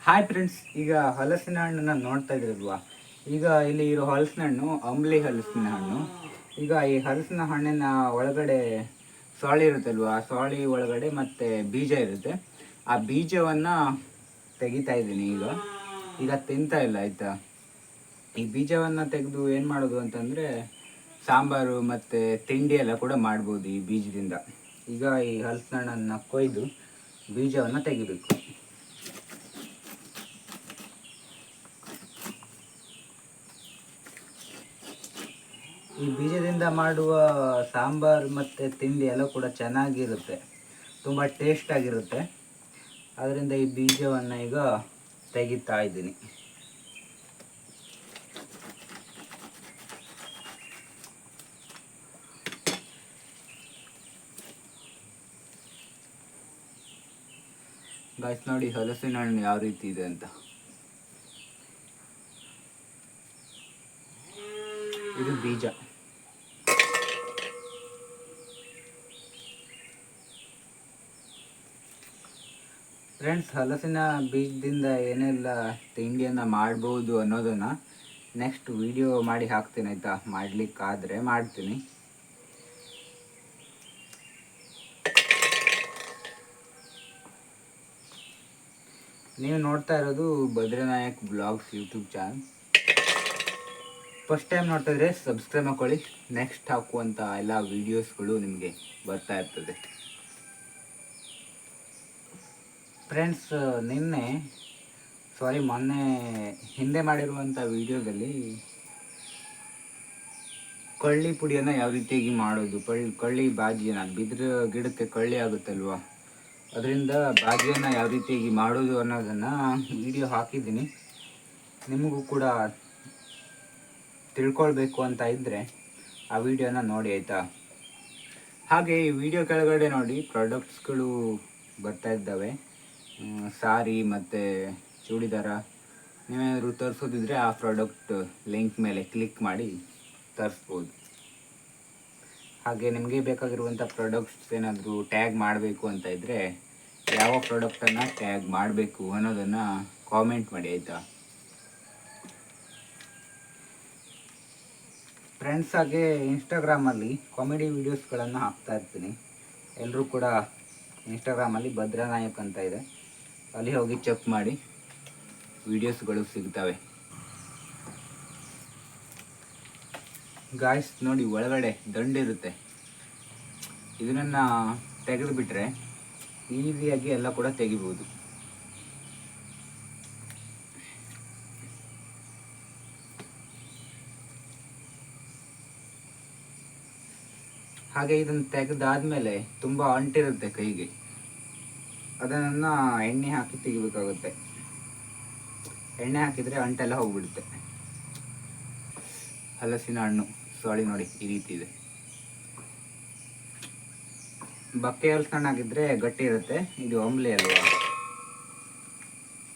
Hi friends, ಈಗ ಹಲಸಿನ ಹಣ್ಣನ್ನು ನೋಡ್ತಾ ಇದ್ರಲ್ವಾ. ಈಗ ಇಲ್ಲಿ ಇರೋ ಹಲಸಿನ ಹಣ್ಣು ಅಂಬ್ಲಿ ಹಲಸಿನ ಹಣ್ಣು. ಈಗ ಈ ಹಲಸಿನ ಹಣ್ಣಿನ ಒಳಗಡೆ ಸೊಳಿ ಇರುತ್ತಲ್ವ, ಆ ಸೊಳಿ ಒಳಗಡೆ ಮತ್ತೆ ಬೀಜ ಇರುತ್ತೆ. ಆ ಬೀಜವನ್ನು ತೆಗಿತಾ ಇದ್ದೀನಿ. ಈಗ ತಿಂತಾ ಇಲ್ಲ ಆಯಿತಾ. ಈ ಬೀಜವನ್ನು ತೆಗೆದು ಏನು ಮಾಡೋದು ಅಂತಂದರೆ ಸಾಂಬಾರು ಮತ್ತು ತಿಂಡಿ ಎಲ್ಲ ಕೂಡ ಮಾಡ್ಬೋದು ಈ ಬೀಜದಿಂದ. ಈಗ ಈ ಹಲಸಿನ ಹಣ್ಣನ್ನು ಕೊಯ್ದು ಬೀಜವನ್ನು ತೆಗಿಬೇಕು. ಈ ಬೀಜದಿಂದ ಮಾಡುವ ಸಾಂಬಾರು ಮತ್ತು ತಿಂಡಿ ಎಲ್ಲ ಕೂಡ ಚೆನ್ನಾಗಿರುತ್ತೆ, ತುಂಬ ಟೇಸ್ಟಾಗಿರುತ್ತೆ. ಅದರಿಂದ ಈ ಬೀಜವನ್ನು ಈಗ ತೆಗಿತಾ ಇದ್ದೀನಿ. ಗಾಯ್ಸ್ ನೋಡಿ ಹಲಸಿನ ಹಣ್ಣು ಯಾವ ರೀತಿ ಇದೆ ಅಂತ. ಇದು ಬೀಜ. ಫ್ರೆಂಡ್ಸ್, ಹಲಸಿನ ಬೀಜದಿಂದ ಏನೆಲ್ಲ ತಿಂಡಿಯನ್ನು ಮಾಡ್ಬೋದು ಅನ್ನೋದನ್ನು ನೆಕ್ಸ್ಟ್ ವಿಡಿಯೋ ಮಾಡಿ ಹಾಕ್ತೀನಿ ಆಯಿತಾ. ಮಾಡಲಿಕ್ಕಾದರೆ ಮಾಡ್ತೀನಿ. ನೀವು ನೋಡ್ತಾ ಇರೋದು Badrinayak blogs YouTube channel. First time ನೋಡ್ತಾ ಇದ್ರೆ ಸಬ್ಸ್ಕ್ರೈಬ್ ಮಾಡ್ಕೊಳ್ಳಿ. ನೆಕ್ಸ್ಟ್ ಹಾಕುವಂಥ ಎಲ್ಲ ವೀಡಿಯೋಸ್ಗಳು ನಿಮಗೆ ಬರ್ತಾ ಇರ್ತದೆ. ಫ್ರೆಂಡ್ಸ್, ಮೊನ್ನೆ ಹಿಂದೆ ಮಾಡಿರುವಂಥ ವಿಡಿಯೋದಲ್ಲಿ ಕಳ್ಳಿ ಪುಡಿಯನ್ನು ಯಾವ ರೀತಿಯಾಗಿ ಮಾಡೋದು, ಕಳ್ಳಿ ಬಾಜಿಯನ್ನು, ಬಿದಿರು ಗಿಡಕ್ಕೆ ಕಳ್ಳಿ ಆಗುತ್ತಲ್ವ, ಅದರಿಂದ ಬಾಜಿಯನ್ನು ಯಾವ ರೀತಿಯಾಗಿ ಮಾಡೋದು ಅನ್ನೋದನ್ನು ವಿಡಿಯೋ ಹಾಕಿದ್ದೀನಿ. ನಿಮಗೂ ಕೂಡ ತಿಳ್ಕೊಳ್ಬೇಕು ಅಂತ ಇದ್ದರೆ ಆ ವಿಡಿಯೋನ ನೋಡಿ ಆಯಿತಾ. ಹಾಗೆ ಈ ವಿಡಿಯೋ ಕೆಳಗಡೆ ನೋಡಿ ಪ್ರಾಡಕ್ಟ್ಸ್ಗಳು ಬರ್ತಾ ಇದ್ದಾವೆ. ಸಾರಿ ಮತ್ತು ಚೂಡಿದಾರ ನೀವೇನಾದರೂ ತರಿಸೋದಿದ್ರೆ ಆ ಪ್ರಾಡಕ್ಟ್ ಲಿಂಕ್ ಮೇಲೆ ಕ್ಲಿಕ್ ಮಾಡಿ ತರಿಸ್ಬೋದು. ಹಾಗೆ ನಿಮಗೆ ಬೇಕಾಗಿರುವಂಥ ಪ್ರಾಡಕ್ಟ್ಸ್ ಏನಾದರೂ ಟ್ಯಾಗ್ ಮಾಡಬೇಕು ಅಂತ ಇದ್ದರೆ ಯಾವ ಪ್ರಾಡಕ್ಟನ್ನು ಟ್ಯಾಗ್ ಮಾಡಬೇಕು ಅನ್ನೋದನ್ನು ಕಾಮೆಂಟ್ ಮಾಡಿ ಆಯಿತಾ. ಫ್ರೆಂಡ್ಸ್, ಹಾಗೆ ಇನ್ಸ್ಟಾಗ್ರಾಮಲ್ಲಿ ಕಾಮಿಡಿ ವೀಡಿಯೋಸ್ಗಳನ್ನು ಹಾಕ್ತಾ ಇರ್ತೀನಿ. ಎಲ್ಲರೂ ಕೂಡ ಇನ್ಸ್ಟಾಗ್ರಾಮಲ್ಲಿ ಭದ್ರನಾಯಕ್ ಅಂತ ಇದೆ, ಅಲ್ಲಿ ಹೋಗಿ ಚೆಕ್ ಮಾಡಿ, ವೀಡಿಯೋಸ್ಗಳು ಸಿಗ್ತವೆ. ಗಾಯ್ಸ್ ನೋಡಿ, ಒಳಗಡೆ ದಂಡಿರುತ್ತೆ. ಇದನ್ನು ತೆಗೆದುಬಿಟ್ರೆ ಈಸಿಯಾಗಿ ಎಲ್ಲ ಕೂಡ ತೆಗಿಬೋದು. ಹಾಗೆ ಇದನ್ನು ತೆಗೆದಾದ್ಮೇಲೆ ತುಂಬ ಅಂಟಿರುತ್ತೆ ಕೈಗೆ, ಅದನ್ನು ಎಣ್ಣೆ ಹಾಕಿ ತೆಗಿಬೇಕಾಗುತ್ತೆ. ಎಣ್ಣೆ ಹಾಕಿದರೆ ಅಂಟೆಲ್ಲ ಹೋಗ್ಬಿಡುತ್ತೆ. ಹಲಸಿನ ಹಣ್ಣು ಸೊಳಿ ನೋಡಿ ಈ ರೀತಿ ಇದೆ. ಬಕ್ಕೆ ಹಲಸಿನ ಹಣ್ಣು ಆಗಿದ್ರೆ ಗಟ್ಟಿ ಇರುತ್ತೆ, ಇದು ಅಂಬ್ಲಿ ಅಲ್ವಾ.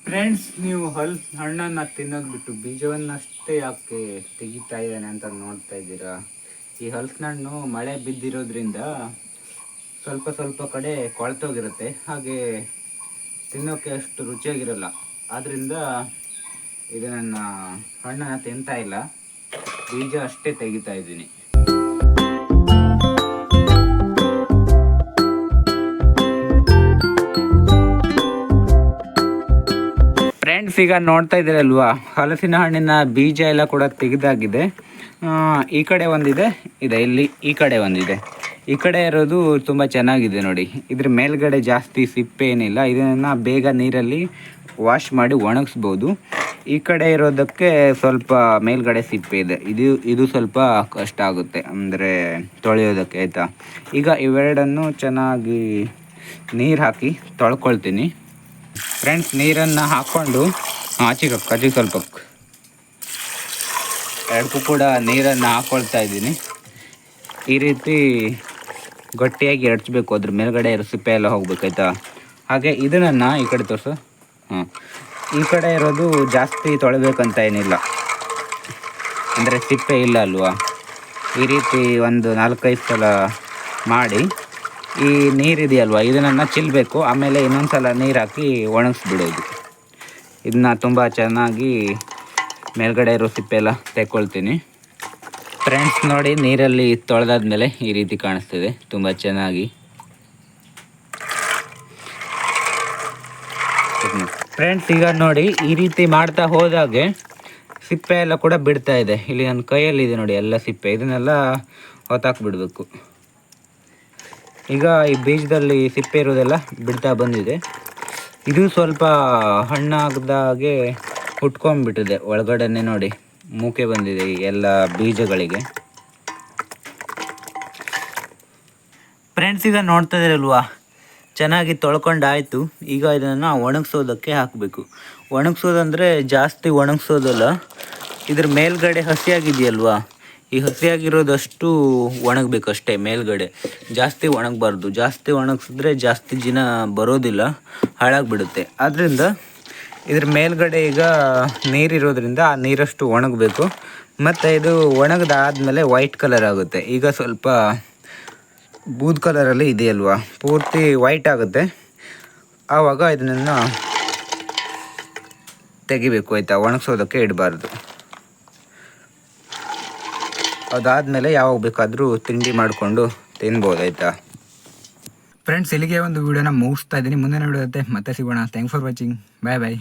ಫ್ರೆಂಡ್ಸ್, ನೀವು ಹಣ್ಣನ್ನು ತಿನ್ನೋದು ಬಿಟ್ಟು ಬೀಜವನ್ನಷ್ಟೇ ಯಾಕೆ ತೆಗಿತಾ ಇದ್ದಾನೆ ಅಂತ ನೋಡ್ತಾ ಇದ್ದೀರಾ. ಈ ಹಲಸಿನ ಹಣ್ಣು ಮಳೆ ಬಿದ್ದಿರೋದ್ರಿಂದ ಸ್ವಲ್ಪ ಕಡೆ ಕೊಳ್ತೋಗಿರುತ್ತೆ, ಹಾಗೆ ತಿನ್ನೋಕ್ಕೆ ಅಷ್ಟು ರುಚಿಯಾಗಿರಲ್ಲ. ಆದ್ದರಿಂದ ಇದನ್ನು ಹಣ್ಣನ್ನು ತಿಂತಾ ಇಲ್ಲ, ಬೀಜ ಅಷ್ಟೇ ತೆಗಿತಾ ಇದ್ದೀನಿ. ಫ್ರೆಂಡ್ಸ್, ಈಗ ನೋಡ್ತಾ ಇದ್ದೀರಲ್ವಾ, ಹಲಸಿನ ಹಣ್ಣಿನ ಬೀಜ ಎಲ್ಲ ಕೂಡ ತೆಗೆದಾಗಿದೆ. ಈ ಕಡೆ ಒಂದಿದೆ, ಇಲ್ಲಿ ಈ ಕಡೆ ಒಂದಿದೆ. ಈ ಕಡೆ ಇರೋದು ತುಂಬ ಚೆನ್ನಾಗಿದೆ ನೋಡಿ. ಇದ್ರ ಮೇಲ್ಗಡೆ ಜಾಸ್ತಿ ಸಿಪ್ಪೆ ಏನಿಲ್ಲ, ಇದನ್ನು ಬೇಗ ನೀರಲ್ಲಿ ವಾಶ್ ಮಾಡಿ ಒಣಗಿಸ್ಬೋದು. ಈ ಕಡೆ ಇರೋದಕ್ಕೆ ಸ್ವಲ್ಪ ಮೇಲ್ಗಡೆ ಸಿಪ್ಪೆ ಇದೆ, ಇದು ಸ್ವಲ್ಪ ಕಷ್ಟ ಆಗುತ್ತೆ ಅಂದರೆ ತೊಳೆಯೋದಕ್ಕೆ ಆಯಿತಾ. ಈಗ ಇವೆರಡನ್ನು ಚೆನ್ನಾಗಿ ನೀರು ಹಾಕಿ ತೊಳ್ಕೊಳ್ತೀನಿ. ಫ್ರೆಂಡ್ಸ್, ನೀರನ್ನು ಹಾಕ್ಕೊಂಡು ಆಚೆಗೆ ಸ್ವಲ್ಪ ಎರಡಕ್ಕೂ ಕೂಡ ನೀರನ್ನು ಹಾಕ್ಕೊಳ್ತಾ ಇದ್ದೀನಿ. ಈ ರೀತಿ ಗಟ್ಟಿಯಾಗಿ ಎಡ್ಚಬೇಕು, ಅದ್ರ ಮೇಲ್ಗಡೆ ಸಿಪ್ಪೆ ಎಲ್ಲ ಹೋಗ್ಬೇಕಾಯ್ತಾ. ಹಾಗೆ ಇದನ್ನು ಈ ಕಡೆ ತೋರಿಸು. ಈ ಕಡೆ ಇರೋದು ಜಾಸ್ತಿ ತೊಳಿಬೇಕಂತ ಏನಿಲ್ಲ, ಅಂದರೆ ಸಿಪ್ಪೆ ಇಲ್ಲ ಅಲ್ವಾ. ಈ ರೀತಿ ಒಂದು 4-5 ಸಲ ಮಾಡಿ ಈ ನೀರಿದೆಯಲ್ವ ಇದನ್ನು ಚೆಲ್ಲಬೇಕು. ಆಮೇಲೆ ಇನ್ನೊಂದು ಸಲ ನೀರು ಹಾಕಿ ಒಣಗಿಸ್ಬಿಡೋದು. ಇದನ್ನ ತುಂಬ ಚೆನ್ನಾಗಿ ಮೇಲ್ಗಡೆ ಇರೋ ಸಿಪ್ಪೆ ಎಲ್ಲ ತೆಕ್ಕೊಳ್ತೀನಿ. ಫ್ರೆಂಡ್ಸ್ ನೋಡಿ, ನೀರಲ್ಲಿ ತೊಳೆದಾದ್ಮೇಲೆ ಈ ರೀತಿ ಕಾಣಿಸ್ತಿದೆ ತುಂಬ ಚೆನ್ನಾಗಿ. ಫ್ರೆಂಡ್ಸ್ ಈಗ ನೋಡಿ, ಈ ರೀತಿ ಮಾಡ್ತಾ ಹೋದಾಗೆ ಸಿಪ್ಪೆ ಎಲ್ಲ ಕೂಡ ಬಿಡ್ತಾ ಇದೆ. ಇಲ್ಲಿ ನನ್ನ ಕೈಯಲ್ಲಿ ಇದೆ ನೋಡಿ ಎಲ್ಲ ಸಿಪ್ಪೆ, ಇದನ್ನೆಲ್ಲ ಹೊತ್ತಾಕ್ಬಿಡ್ಬೇಕು. ಈಗ ಈ ಬೀಜದಲ್ಲಿ ಸಿಪ್ಪೆ ಇರೋದೆಲ್ಲ ಬಿಡ್ತಾ ಬಂದಿದೆ. ಇದು ಸ್ವಲ್ಪ ಹಣ್ಣಾಗ್ದಾಗೆ ಹುಟ್ಕೊಂಡ್ಬಿಟ್ಟಿದೆ ಒಳಗಡೆನೆ ನೋಡಿ, ಮೂಕೆ ಬಂದಿದೆ ಈ ಎಲ್ಲ ಬೀಜಗಳಿಗೆ. ಫ್ರೆಂಡ್ಸ್ ಈಗ ನೋಡ್ತಾ ಇದ್ದೀರಲ್ವಾ, ಚೆನ್ನಾಗಿ ತೊಳ್ಕೊಂಡಾಯಿತು. ಈಗ ಇದನ್ನು ಒಣಗಿಸೋದಕ್ಕೆ ಹಾಕಬೇಕು. ಒಣಗಿಸೋದಂದರೆ ಜಾಸ್ತಿ ಒಣಗಿಸೋದಲ್ಲ, ಇದ್ರ ಮೇಲ್ಗಡೆ ಹಸಿಯಾಗಿದೆಯಲ್ವಾ, ಈ ಹಸಿಯಾಗಿರೋದಷ್ಟು ಒಣಗಬೇಕಷ್ಟೇ. ಮೇಲ್ಗಡೆ ಜಾಸ್ತಿ ಒಣಗಬಾರ್ದು. ಜಾಸ್ತಿ ಒಣಗಿಸಿದ್ರೆ ಜಾಸ್ತಿ ದಿನ ಬರೋದಿಲ್ಲ, ಹಾಳಾಗಿಬಿಡುತ್ತೆ. ಆದ್ದರಿಂದ ಇದ್ರ ಮೇಲ್ಗಡೆ ಈಗ ನೀರಿರೋದ್ರಿಂದ ಆ ನೀರಷ್ಟು ಒಣಗಬೇಕು. ಮತ್ತು ಇದು ಒಣಗದಾದ್ಮೇಲೆ ವೈಟ್ ಕಲರ್ ಆಗುತ್ತೆ. ಈಗ ಸ್ವಲ್ಪ ಬೂದ್ ಕಲರಲ್ಲಿ ಇದೆಯಲ್ವಾ, ಪೂರ್ತಿ ವೈಟ್ ಆಗುತ್ತೆ. ಆವಾಗ ಇದನ್ನು ತೆಗಿಬೇಕು ಆಯಿತಾ, ಒಣಗಿಸೋದಕ್ಕೆ ಇಡಬಾರ್ದು. ಅದಾದಮೇಲೆ ಯಾವಾಗ ಬೇಕಾದರೂ ತಿಂಡಿ ಮಾಡಿಕೊಂಡು ತಿನ್ಬೋದು ಆಯಿತಾ. ಫ್ರೆಂಡ್ಸ್, ಇಲ್ಲಿಗೆ ಒಂದು ವಿಡಿಯೋನ ಮುಗಿಸ್ತಾ ಇದ್ದೀನಿ. ಮುಂದಿನ ವಿಡಿಯೋ ಮತ್ತೆ ಸಿಗೋಣ. Thanks for watching. Bye bye.